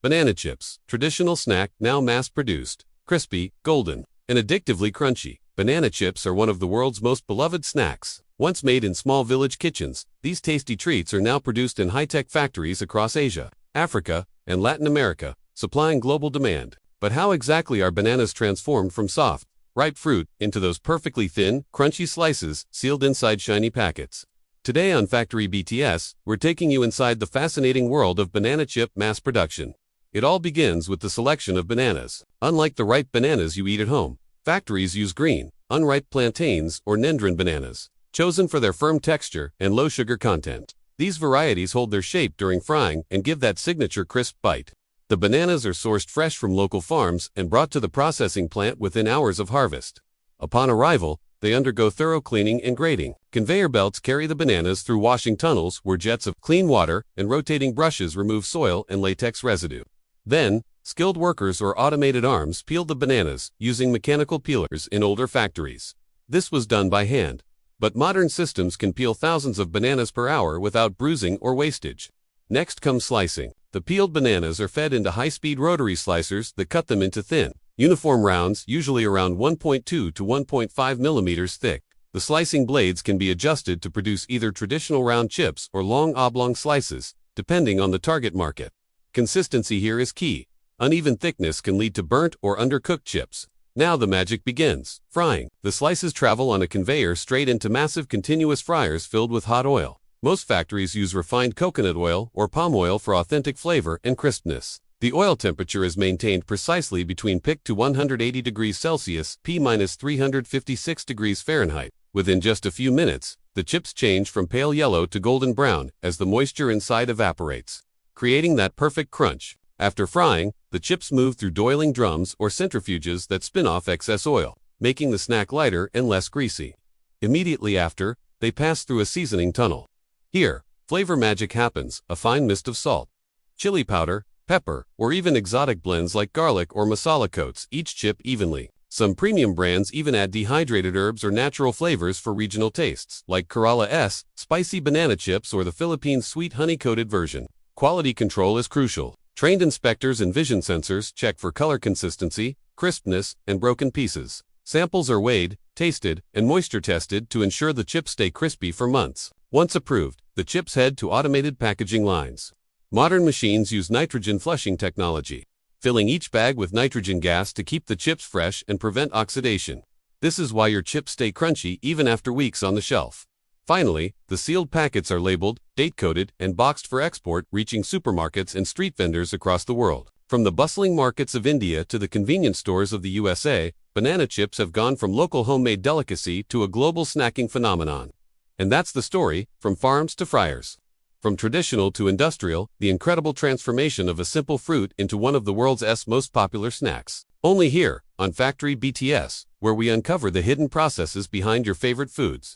Banana chips, traditional snack now mass-produced, crispy, golden, and addictively crunchy. Banana chips are one of the world's most beloved snacks. Once made in small village kitchens, these tasty treats are now produced in high-tech factories across Asia, Africa, and Latin America, supplying global demand. But how exactly are bananas transformed from soft, ripe fruit into those perfectly thin, crunchy slices sealed inside shiny packets? Today on Factory BTS, we're taking you inside the fascinating world of banana chip mass production. It all begins with the selection of bananas. Unlike the ripe bananas you eat at home, factories use green, unripe plantains or Nendrin bananas, chosen for their firm texture and low sugar content. These varieties hold their shape during frying and give that signature crisp bite. The bananas are sourced fresh from local farms and brought to the processing plant within hours of harvest. Upon arrival, they undergo thorough cleaning and grading. Conveyor belts carry the bananas through washing tunnels where jets of clean water and rotating brushes remove soil and latex residue. Then, skilled workers or automated arms peel the bananas using mechanical peelers in older factories. This was done by hand. But modern systems can peel thousands of bananas per hour without bruising or wastage. Next comes slicing. The peeled bananas are fed into high-speed rotary slicers that cut them into thin, uniform rounds, usually around 1.2 to 1.5 millimeters thick. The slicing blades can be adjusted to produce either traditional round chips or long oblong slices, depending on the target market. Consistency here is key. Uneven thickness can lead to burnt or undercooked chips. Now the magic begins. Frying. The slices travel on a conveyor straight into massive continuous fryers filled with hot oil. Most factories use refined coconut oil or palm oil for authentic flavor and crispness. The oil temperature is maintained precisely between pick to 180 degrees Celsius, P-356 degrees Fahrenheit. Within just a few minutes, the chips change from pale yellow to golden brown as the moisture inside evaporates, creating that perfect crunch. After frying, the chips move through doiling drums or centrifuges that spin off excess oil, making the snack lighter and less greasy. Immediately after, they pass through a seasoning tunnel. Here, flavor magic happens. A fine mist of salt, chili powder, pepper, or even exotic blends like garlic or masala coats each chip evenly. Some premium brands even add dehydrated herbs or natural flavors for regional tastes, like Kerala's spicy banana chips or the Philippines' sweet honey-coated version. Quality control is crucial. Trained inspectors and vision sensors check for color consistency, crispness, and broken pieces. Samples are weighed, tasted, and moisture tested to ensure the chips stay crispy for months. Once approved, the chips head to automated packaging lines. Modern machines use nitrogen flushing technology, filling each bag with nitrogen gas to keep the chips fresh and prevent oxidation. This is why your chips stay crunchy even after weeks on the shelf. Finally, the sealed packets are labeled, date-coded, and boxed for export, reaching supermarkets and street vendors across the world. From the bustling markets of India to the convenience stores of the USA, banana chips have gone from local homemade delicacy to a global snacking phenomenon. And that's the story, from farms to fryers. From traditional to industrial, the incredible transformation of a simple fruit into one of the world's most popular snacks. Only here, on Factory BTS, where we uncover the hidden processes behind your favorite foods.